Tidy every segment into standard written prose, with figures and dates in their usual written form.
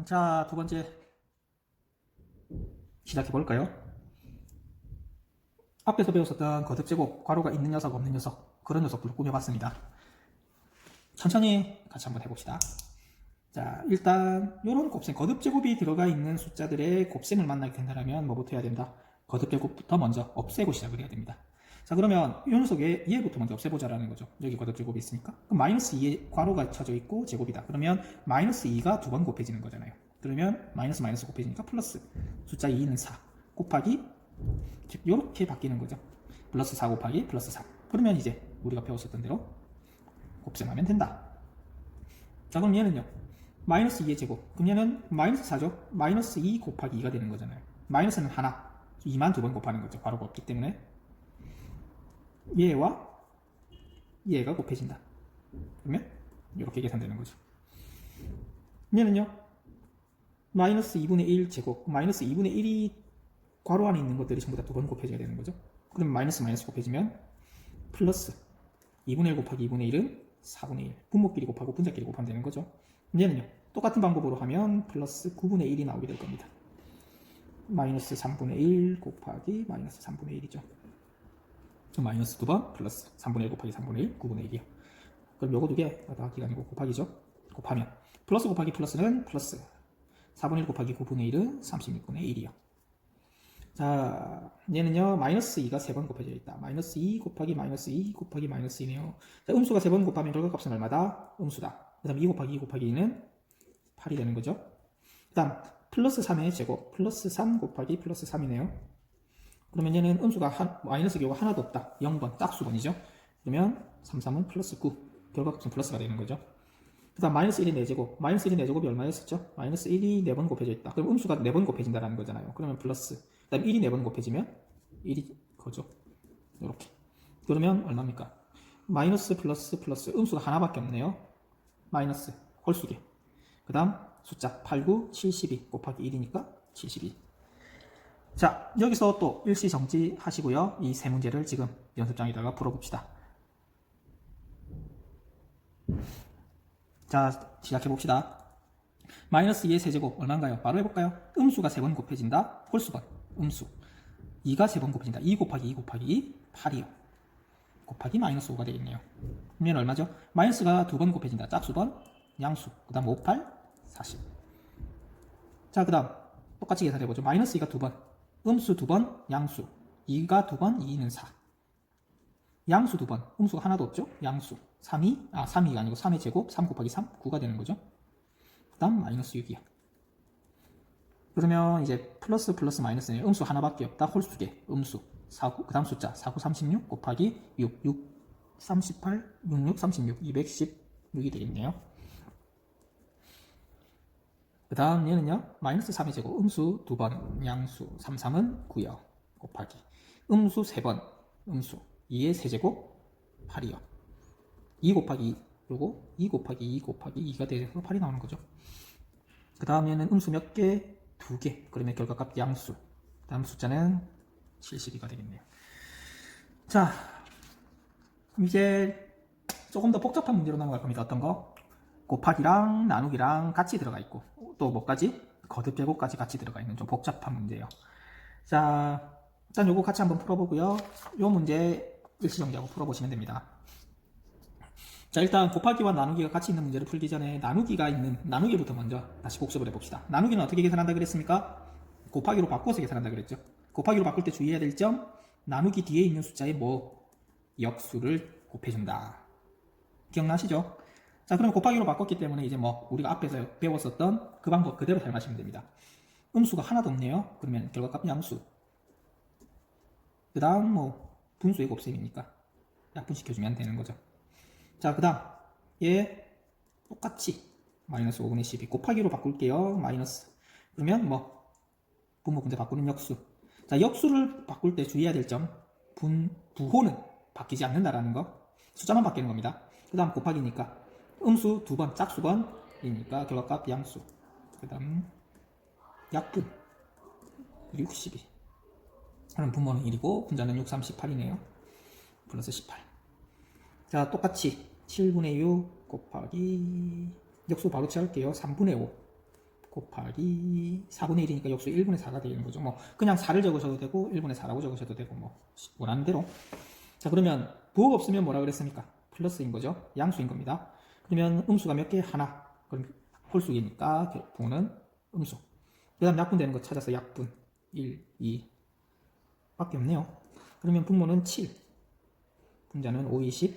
자, 두 번째 시작해 볼까요? 앞에서 배웠었던 거듭제곱, 괄호가 있는 녀석, 없는 녀석, 그런 녀석들을 꾸며봤습니다. 천천히 같이 한번 해봅시다. 자, 일단 이런 곱셈, 거듭제곱이 들어가 있는 숫자들의 곱셈을 만나게 된다면 뭐부터 해야 된다? 거듭제곱부터 먼저 없애고 시작을 해야 됩니다. 자, 그러면 이 녀석의 얘부터 먼저 없애보자라는 거죠. 여기 거듭제곱이 있으니까. 그럼 마이너스 2에 괄호가 쳐져 있고 제곱이다. 그러면 마이너스 2가 두 번 곱해지는 거잖아요. 그러면 마이너스 마이너스 곱해지니까 플러스 숫자 2는 4 곱하기 이렇게 바뀌는 거죠. 플러스 4 곱하기 플러스 3. 그러면 이제 우리가 배웠었던 대로 곱셈하면 된다. 자, 그럼 얘는요. 마이너스 2의 제곱. 그럼 얘는 마이너스 4죠. 마이너스 2 곱하기 2가 되는 거잖아요. 마이너스는 하나. 2만 두 번 곱하는 거죠. 괄호가 없기 때문에. 얘와 얘가 곱해진다. 그러면 이렇게 계산되는 거죠. 얘는요. 마이너스 2분의 1 제곱. 마이너스 2분의 1이 괄호 안에 있는 것들이 전부 다 두 번 곱해져야 되는 거죠. 그러면 마이너스 마이너스 곱해지면 플러스 2분의 1 곱하기 2분의 1은 4분의 1. 분모끼리 곱하고 분자끼리 곱하면 되는 거죠. 얘는요. 똑같은 방법으로 하면 플러스 9분의 1이 나오게 될 겁니다. 마이너스 3분의 1 곱하기 마이너스 3분의 1이죠. 마이너스 두 번 플러스 3분의 1 곱하기 3분의 1, 9분의 1이요. 그럼 요거 두 개 더하기가 아니고 곱하기죠. 곱하면 플러스 곱하기 플러스는 플러스 4분의 1 곱하기 9분의 1은 36분의 1이요. 자, 얘는요, 마이너스 2가 3번 곱해져 있다. 마이너스 2 곱하기 마이너스 2 곱하기 마이너스 2네요. 자, 음수가 3번 곱하면 결과값은 얼마다? 음수다. 그 다음 2 곱하기 2 곱하기 2는 8이 되는 거죠. 그 다음, 플러스 3의 제곱, 플러스 3 곱하기 플러스 3이네요. 그러면 얘는 음수가 마이너스 기호가 하나도 없다. 0번, 짝수번이죠. 그러면 3, 3은 플러스 9. 결과값은 플러스가 되는 거죠. 그 다음 마이너스 1의 4제곱. 마이너스 1의 4제곱이 얼마였었죠? 마이너스 1이 4번 곱해져 있다. 그럼 음수가 4번 곱해진다는 거잖아요. 그러면 플러스. 그 다음 1이 4번 곱해지면 1이 거죠. 이렇게. 그러면 얼마입니까? 마이너스 플러스 플러스. 음수가 하나밖에 없네요. 마이너스 홀수계. 그 다음 숫자 8, 9, 72 곱하기 1이니까 72. 자, 여기서 또 일시정지 하시고요. 이 세 문제를 지금 연습장에다가 풀어봅시다. 자, 시작해봅시다. 마이너스 2의 세제곱 얼마인가요? 바로 해볼까요? 음수가 3번 곱해진다. 홀수번, 음수. 2가 3번 곱해진다. 2 곱하기 2 곱하기 2, 8이요. 곱하기 마이너스 5가 되겠네요. 그러면 얼마죠? 마이너스가 2번 곱해진다. 짝수번, 양수. 그 다음 5, 8, 40. 자, 그 다음 똑같이 계산해보죠. 마이너스 2가 2번. 음수 2번, 양수. 2가 2번, 2는 4. 양수 2번. 음수가 하나도 없죠? 양수. 3이가 아니고 3의 제곱, 3 곱하기 3, 9가 되는 거죠. 그 다음 마이너스 6이요. 그러면 이제 플러스 플러스 마이너스는 음수 하나밖에 없다. 홀수계, 음수. 4, 그 다음 숫자 4, 9, 36 곱하기 6, 6, 38, 66, 36, 216이 되겠네요. 그 다음 얘는요. 마이너스 3의 제곱, 음수 2번, 양수 3, 3은 9요. 곱하기 음수 3번, 음수 2의 세제곱 8이요. 2 곱하기 2, 그리고 2 곱하기 2 곱하기 2가 돼서 8이 나오는 거죠. 그 다음 얘는 음수 몇 개? 2개. 그러면 결과값 양수. 그 다음 숫자는 72가 되겠네요. 자, 이제 조금 더 복잡한 문제로 넘어갈 겁니다. 어떤 거? 곱하기랑 나누기랑 같이 들어가 있고 또 뭐까지? 거듭제곱까지 같이 들어가 있는 좀 복잡한 문제예요. 자, 일단 요거 같이 한번 풀어보고요. 요 문제 일시정지하고 풀어보시면 됩니다. 자, 일단 곱하기와 나누기가 같이 있는 문제를 풀기 전에 나누기가 있는 나누기부터 먼저 다시 복습을 해봅시다. 나누기는 어떻게 계산한다 그랬습니까? 곱하기로 바꿔서 계산한다 그랬죠. 곱하기로 바꿀 때 주의해야 될 점, 나누기 뒤에 있는 숫자에 뭐 역수를 곱해준다. 기억나시죠? 자, 그럼 곱하기로 바꿨기 때문에 이제 뭐 우리가 앞에서 배웠었던 그 방법 그대로 사용하시면 됩니다. 음수가 하나도 없네요. 그러면 결과값 양수. 그 다음 뭐 분수의 곱셈이니까 약분시켜주면 되는 거죠. 자, 그 다음 얘 똑같이 마이너스 5분의 12 곱하기로 바꿀게요. 마이너스. 그러면 뭐 분모 분자 바꾸는 역수. 자, 역수를 바꿀 때 주의해야 될 점, 부호는 바뀌지 않는다라는 거. 숫자만 바뀌는 겁니다. 그 다음 곱하기니까 음수 2번, 짝수번이니까 결과값 양수. 그 다음 약분 62. 그럼 분모는 1이고 분자는 6, 38이네요. 플러스 18. 자, 똑같이 7분의 6 곱하기 역수 바로 취할게요. 3분의 5 곱하기 4분의 1이니까 역수 1분의 4가 되는 거죠. 뭐 그냥 4를 적으셔도 되고 1분의 4라고 적으셔도 되고 뭐 원하는 대로. 자, 그러면 부호가 없으면 뭐라 그랬습니까? 플러스인 거죠. 양수인 겁니다. 그러면 음수가 몇 개? 하나. 그럼 홀수이니까 부호는 음수. 그 다음 약분되는 거 찾아서 약분 1, 2 밖에 없네요. 그러면 분모는 7, 분자는 5, 20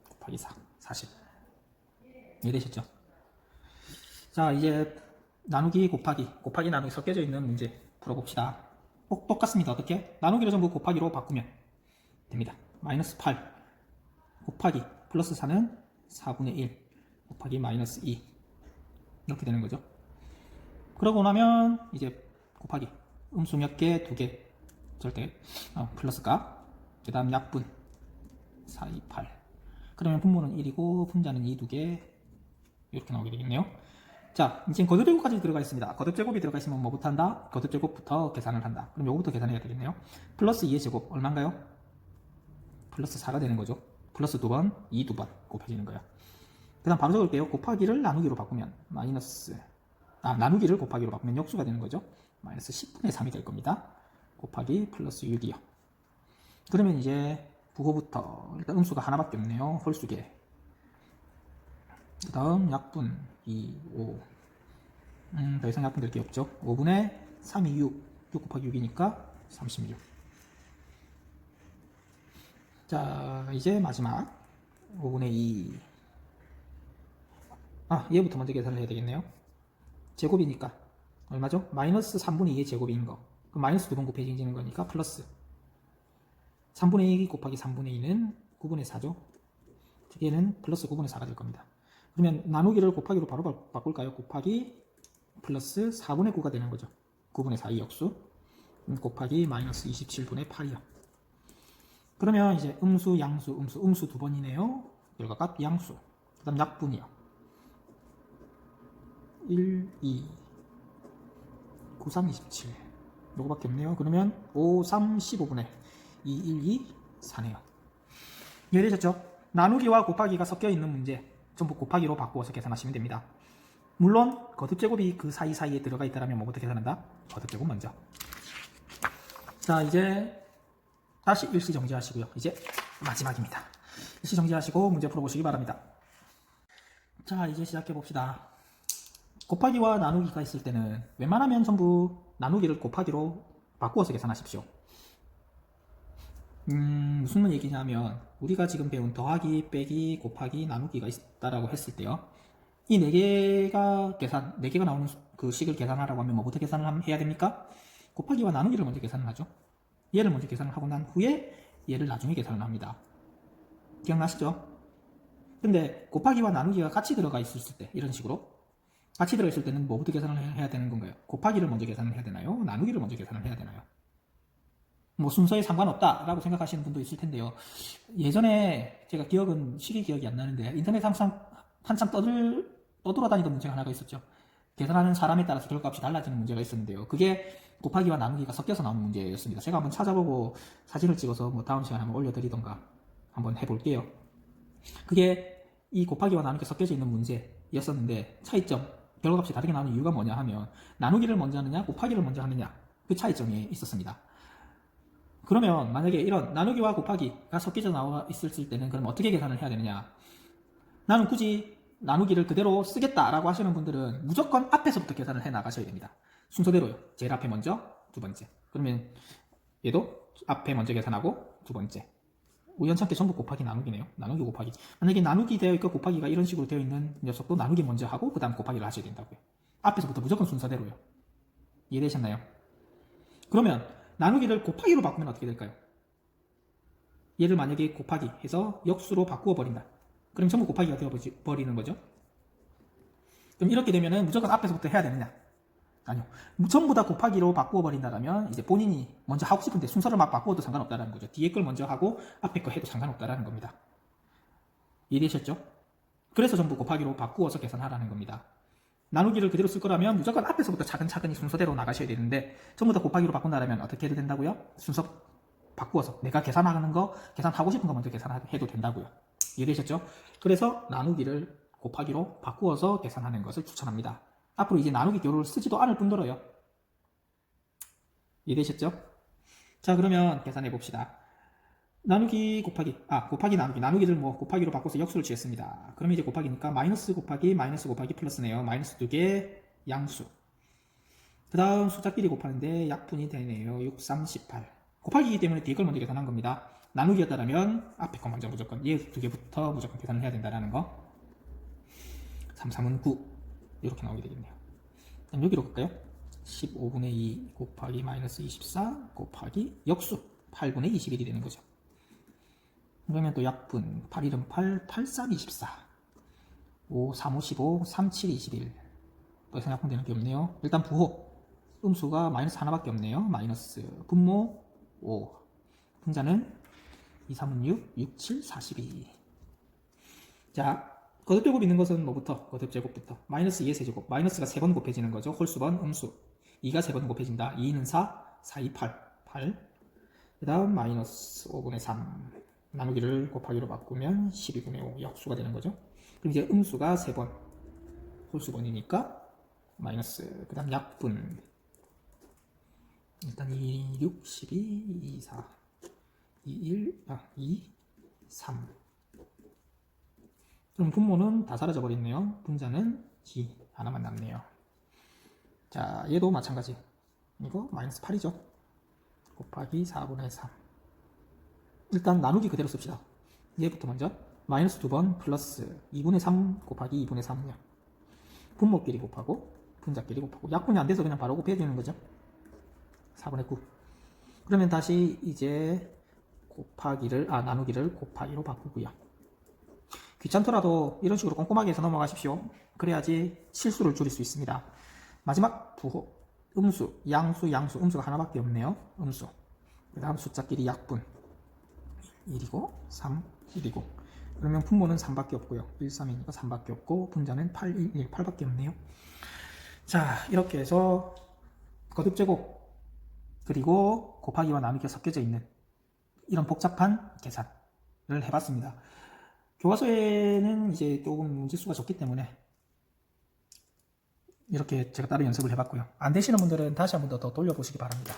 곱하기 4, 40. 이해되셨죠? 자, 이제 나누기 곱하기 나누기 섞여져 있는 문제 풀어봅시다. 똑같습니다. 어떻게? 나누기를 전부 곱하기로 바꾸면 됩니다. 마이너스 8 곱하기 플러스 4는 4분의 1 곱하기 마이너스 2 이렇게 되는 거죠. 그러고 나면 이제 곱하기 음수 몇 개? 2개 절대 플러스 값, 그 다음 약분 4, 2, 8. 그러면 분모는 1이고 분자는 2, 2개 이렇게 나오게 되겠네요. 자, 이제 거듭제곱까지 들어가 있습니다. 거듭제곱이 들어가 있으면 뭐부터 한다? 거듭제곱부터 계산을 한다. 그럼 요거부터 계산해야 되겠네요. 플러스 2의 제곱 얼마인가요? 플러스 4가 되는 거죠. 플러스 2번, 2 2번 곱해지는 거예요. 그 다음 바로 적을게요. 곱하기를 나누기로 바꾸면 나누기를 곱하기로 바꾸면 역수가 되는 거죠. 마이너스 10분의 3이 될 겁니다. 곱하기 플러스 6이요. 그러면 이제 부호부터 일단 음수가 하나밖에 없네요. 홀수계. 그 다음 약분 2, 5. 더 이상 약분 될 게 없죠. 5분의 3이 6. 6 곱하기 6이니까 36. 자, 이제 마지막 5분의 2. 얘부터 먼저 계산을 해야 되겠네요. 제곱이니까 얼마죠? 마이너스 3분의 2의 제곱인 거. 그럼 마이너스 2번 곱해지는 거니까 플러스 3분의 2 곱하기 3분의 2는 9분의 4죠. 얘는 플러스 9분의 4가 될 겁니다. 그러면 나누기를 곱하기로 바로 바꿀까요? 곱하기 플러스 4분의 9가 되는 거죠. 9분의 4의 역수 곱하기 마이너스 27분의 8이요. 그러면 이제 음수, 양수, 음수 두 번이네요. 결과값 양수. 그 다음 약분이요. 1, 2, 9, 3, 27. 요거밖에 없네요. 그러면 5, 3, 15분의 2, 1, 2, 4네요. 이해되셨죠? 나누기와 곱하기가 섞여 있는 문제 전부 곱하기로 바꾸어서 계산하시면 됩니다. 물론 거듭제곱이 그 사이사이에 들어가 있다면 뭐부터 계산한다? 거듭제곱 먼저. 자, 이제 다시 일시 정지하시고요. 이제 마지막입니다. 일시 정지하시고 문제 풀어보시기 바랍니다. 자, 이제 시작해 봅시다. 곱하기와 나누기가 있을 때는 웬만하면 전부 나누기를 곱하기로 바꾸어서 계산하십시오. 무슨 얘기냐면 우리가 지금 배운 더하기, 빼기, 곱하기, 나누기가 있다라고 했을 때요. 이 4개가 나오는 그 식을 계산하라고 하면 뭐부터 계산을 해야 됩니까? 곱하기와 나누기를 먼저 계산을 하죠. 얘를 먼저 계산을 하고 난 후에 얘를 나중에 계산을 합니다. 기억나시죠? 근데 곱하기와 나누기가 같이 들어가 있을 때 이런 식으로 같이 들어있을 때는 뭐부터 계산을 해야 되는 건가요? 곱하기를 먼저 계산을 해야 되나요? 나누기를 먼저 계산을 해야 되나요? 뭐 순서에 상관없다 라고 생각하시는 분도 있을 텐데요. 예전에 제가 시기 기억이 안 나는데 인터넷 한참 떠돌아다니던 문제가 하나가 있었죠. 계산하는 사람에 따라서 결과값이 달라지는 문제가 있었는데요. 그게 곱하기와 나누기가 섞여서 나오는 문제였습니다. 제가 한번 찾아보고 사진을 찍어서 뭐 다음 시간에 한번 올려드리던가 한번 해볼게요. 그게 이 곱하기와 나누기가 섞여져 있는 문제였었는데 차이점, 결과값이 다르게 나오는 이유가 뭐냐 하면 나누기를 먼저 하느냐 곱하기를 먼저 하느냐 그 차이점이 있었습니다. 그러면 만약에 이런 나누기와 곱하기가 섞여져 나와 있을 때는 그럼 어떻게 계산을 해야 되느냐? 나는 굳이 나누기를 그대로 쓰겠다라고 하시는 분들은 무조건 앞에서부터 계산을 해 나가셔야 됩니다. 순서대로요. 제일 앞에 먼저, 두 번째. 그러면 얘도 앞에 먼저 계산하고 두 번째. 우연찮게 전부 곱하기 나누기네요. 나누기 곱하기. 만약에 나누기 되어 있고 곱하기가 이런 식으로 되어 있는 녀석도 나누기 먼저 하고 그 다음 곱하기를 하셔야 된다고요. 앞에서부터 무조건 순서대로요. 이해되셨나요? 그러면 나누기를 곱하기로 바꾸면 어떻게 될까요? 얘를 만약에 곱하기 해서 역수로 바꾸어 버린다. 그럼 전부 곱하기가 되어 버리는 거죠. 그럼 이렇게 되면은 무조건 앞에서부터 해야 되느냐? 아니요. 전부 다 곱하기로 바꾸어 버린다면 이제 본인이 먼저 하고 싶은데 순서를 막 바꾸어도 상관없다는 거죠. 뒤에 걸 먼저 하고 앞에 거 해도 상관없다는 겁니다. 이해되셨죠? 그래서 전부 곱하기로 바꾸어서 계산하라는 겁니다. 나누기를 그대로 쓸 거라면 무조건 앞에서부터 차근차근히 순서대로 나가셔야 되는데 전부 다 곱하기로 바꾼다면 어떻게 해도 된다고요? 순서 바꾸어서 내가 계산하는 거, 계산하고 싶은 거 먼저 계산해도 된다고요. 이해되셨죠? 그래서 나누기를 곱하기로 바꾸어서 계산하는 것을 추천합니다. 앞으로 이제 나누기 교를 쓰지도 않을 뿐더러요. 이해되셨죠? 자, 그러면 계산해 봅시다. 나누기 곱하기, 곱하기 나누기를 뭐 곱하기로 바꿔서 역수를 취했습니다. 그럼 이제 곱하기니까 마이너스 곱하기 플러스네요. 마이너스 2개 양수. 그 다음 숫자끼리 곱하는데 약분이 되네요. 6, 3, 18. 곱하기이기 때문에 뒤에 걸 먼저 계산한 겁니다. 나누기였다면 앞에 거 먼저 무조건 얘 두 개부터 무조건 계산을 해야 된다는 거. 3, 3은 9 이렇게 나오게 되겠네요. 그럼 여기로 갈까요? 15분의 2 곱하기 마이너스 24 곱하기 역수 8분의 21이 되는 거죠. 그러면 또 약분 8, 1은 8, 8, 3, 24 5, 3, 5, 15, 3, 7, 21 더 이상 약분되는 게 없네요. 일단 부호 음수가 마이너스 하나밖에 없네요. 마이너스 분모 5 분자는 2, 3은 6, 6, 7, 42 자, 거듭제곱 있는 것은 뭐부터? 거듭제곱부터 마이너스 2의 세제곱 마이너스가 3번 곱해지는 거죠. 홀수번 음수 2가 3번 곱해진다. 2는 4, 4, 2, 8 그 다음 마이너스 5분의 3 나누기를 곱하기로 바꾸면 12분의 5 역수가 되는 거죠. 그럼 이제 음수가 3번 홀수번이니까 마이너스 그 다음 약분 일단 2, 6, 12, 2, 4 2, 1, 2, 3 그럼 분모는 다 사라져 버렸네요. 분자는 G 하나만 남네요. 자, 얘도 마찬가지. 이거 마이너스 8이죠. 곱하기 4분의 3. 일단 나누기 그대로 씁시다. 얘부터 먼저 마이너스 2번 플러스 2분의 3 곱하기 2분의 3이요. 분모끼리 곱하고 분자끼리 곱하고 약분이 안 돼서 그냥 바로 곱해주는 거죠. 4분의 9. 그러면 다시 이제 나누기를 곱하기로 바꾸고요. 귀찮더라도 이런 식으로 꼼꼼하게 해서 넘어가십시오. 그래야지 실수를 줄일 수 있습니다. 마지막 부호 음수, 양수, 음수가 하나밖에 없네요. 음수. 그 다음 숫자끼리 약분 1이고 3, 1이고 그러면 분모는 3밖에 없고요. 1, 3이니까 3밖에 없고 분자는 8, 1, 1, 8밖에 없네요. 자, 이렇게 해서 거듭제곱 그리고 곱하기와 나누기가 섞여져 있는 이런 복잡한 계산을 해봤습니다. 교과서에는 이제 조금 문제수가 적기 때문에 이렇게 제가 따로 연습을 해봤고요. 안 되시는 분들은 다시 한 번 더 돌려보시기 바랍니다.